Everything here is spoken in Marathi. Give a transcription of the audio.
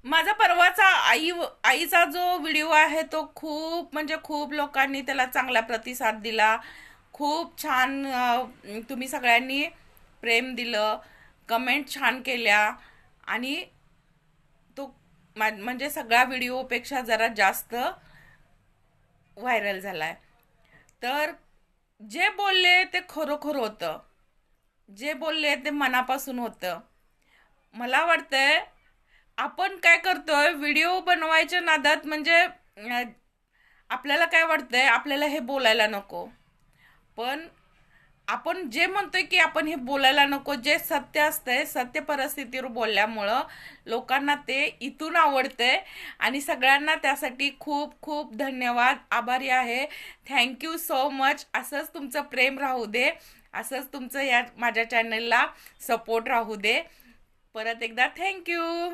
माझा परवाचा आईचा जो व्हिडिओ आहे तो खूप म्हणजे खूप लोकांनी त्याला चांगला प्रतिसाद दिला. खूप छान तुम्ही सगळ्यांनी प्रेम दिलं, कमेंट छान केल्या आणि तो म्हणजे सगळ्या व्हिडिओपेक्षा जरा जास्त व्हायरल झालाय. तर जे बोलले ते खरोखर होतं. जे बोलले ते मनापासून होतं. मला वाटतंय आपण काय करतोय व्हिडिओ बनवायच्या नादात म्हणजे आपल्याला काय वाटतंय आपल्याला हे बोलायला नको. पण आपण जे म्हणतोय की आपण हे बोलायला नको, जे सत्य असतंय सत्य परिस्थितीवर बोलल्यामुळं लोकांना ते इथून आवडतंय. आणि सगळ्यांना त्यासाठी खूप खूप धन्यवाद, आभारी आहे. Thank you so much. असंच तुमचं प्रेम राहू दे, असंच तुमचं या माझ्या चॅनलला सपोर्ट राहू दे. परत एकदा थँक्यू.